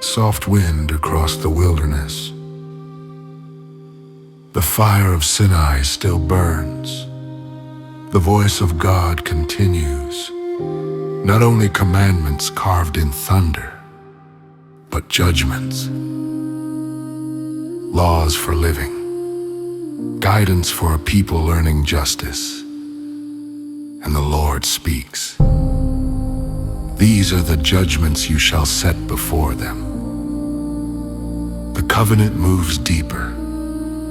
Soft wind across the wilderness. The fire of Sinai still burns. The voice of God continues. Not only commandments carved in thunder, but judgments. Laws for living. Guidance for a people learning justice. And the Lord speaks. These are the judgments you shall set before them. The covenant moves deeper.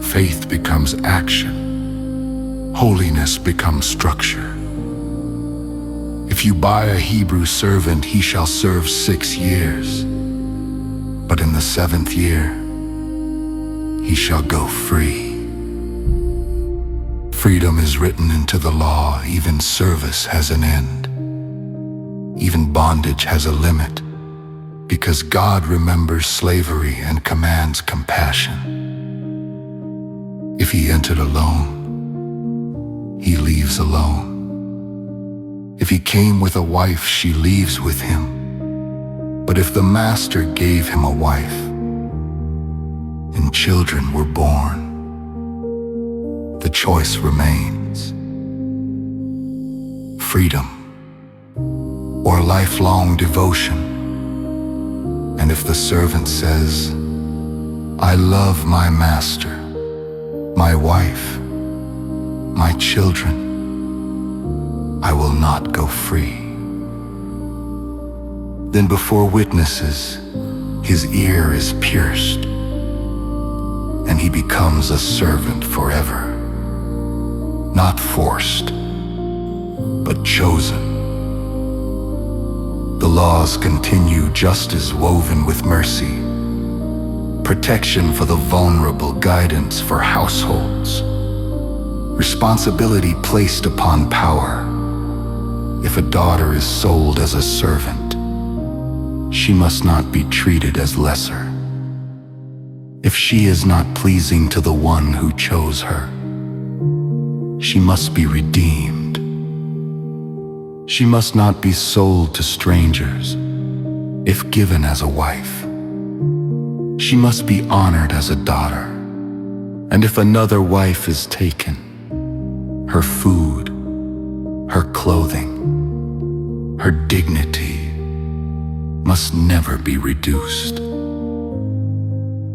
Faith becomes action. Holiness becomes structure. If you buy a Hebrew servant, he shall serve 6 years. But in the 7th year, he shall go free. Freedom is written into the law. Even service has an end. Even bondage has a limit, because God remembers slavery and commands compassion. If he entered alone, he leaves alone. If he came with a wife, she leaves with him. But if the master gave him a wife, and children were born, the choice remains. Freedom or lifelong devotion. And if the servant says, I love my master, my wife, my children, I will not go free. Then before witnesses, his ear is pierced, and he becomes a servant forever. Not forced, but chosen. The laws continue, justice woven with mercy, protection for the vulnerable, guidance for households, responsibility placed upon power. If a daughter is sold as a servant, she must not be treated as lesser. If she is not pleasing to the one who chose her, she must be redeemed. She must not be sold to strangers. If given as a wife, she must be honored as a daughter. And if another wife is taken, her food, her clothing, her dignity must never be reduced.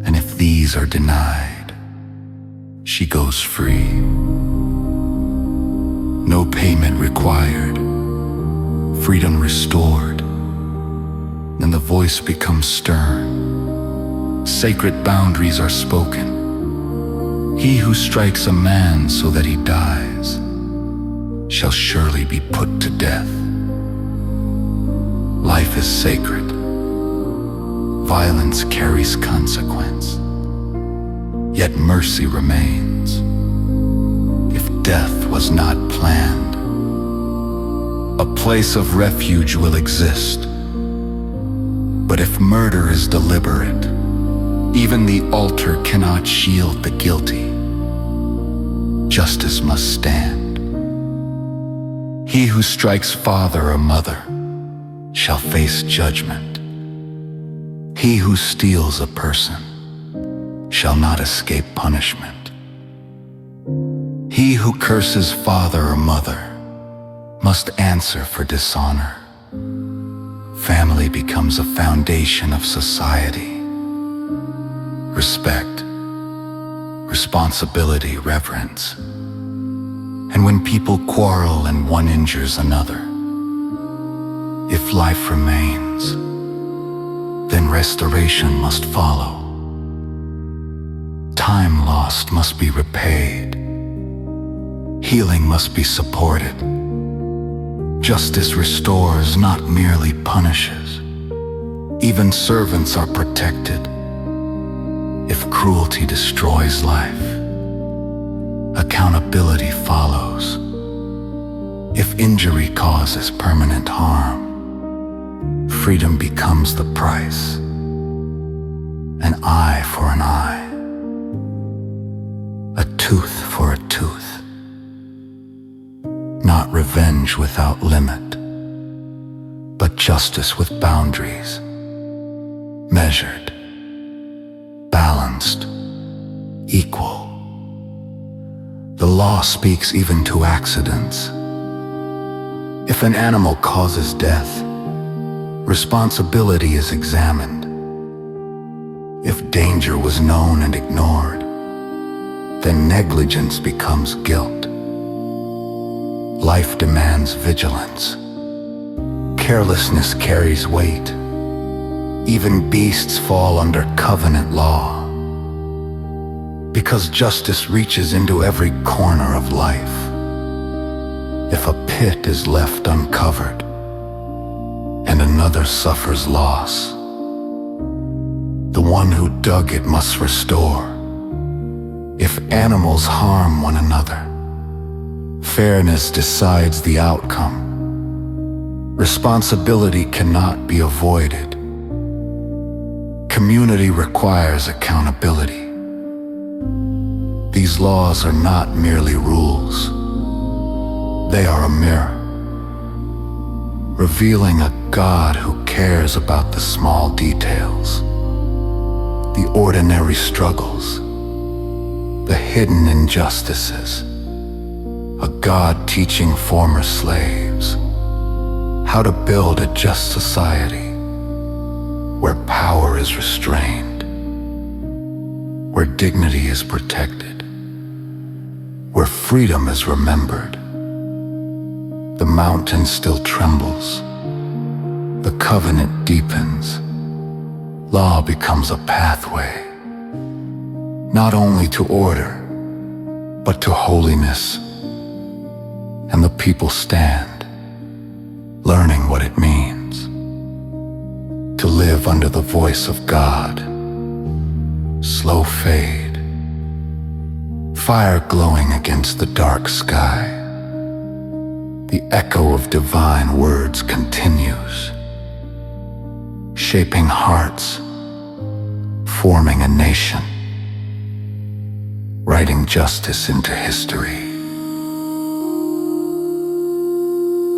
And if these are denied, she goes free. No payment required. Freedom restored, and the voice becomes stern. Sacred boundaries are spoken. He who strikes a man so that he dies shall surely be put to death. Life is sacred. Violence carries consequence. Yet mercy remains. If death was not planned, a place of refuge will exist. But if murder is deliberate, even the altar cannot shield the guilty. Justice must stand. He who strikes father or mother shall face judgment. He who steals a person shall not escape punishment. He who curses father or mother must answer for dishonor. Family becomes a foundation of society. Respect, responsibility, reverence. And when people quarrel and one injures another, if life remains, then restoration must follow. Time lost must be repaid. Healing must be supported. Justice restores, not merely punishes. Even servants are protected. If cruelty destroys life, accountability follows. If injury causes permanent harm, freedom becomes the price. An eye for an eye, a tooth for a tooth. Not revenge without limit, but justice with boundaries. measured, balanced, equal. The law speaks even to accidents. If an animal causes death, responsibility is examined. If danger was known and ignored, then negligence becomes guilt. Life demands vigilance. Carelessness carries weight. Even beasts fall under covenant law. Because justice reaches into every corner of life. If a pit is left uncovered, and another suffers loss, the one who dug it must restore. If animals harm one another, fairness decides the outcome. Responsibility cannot be avoided. Community requires accountability. These laws are not merely rules. They are a mirror, revealing a God who cares about the small details, the ordinary struggles, the hidden injustices. A God teaching former slaves how to build a just society where power is restrained, where dignity is protected, where freedom is remembered. The mountain still trembles. The covenant deepens. Law becomes a pathway, not only to order, but to holiness. And the people stand, learning what it means to live under the voice of God. Slow fade, fire glowing against the dark sky. The echo of divine words continues, shaping hearts, forming a nation, writing justice into history.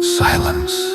Silence.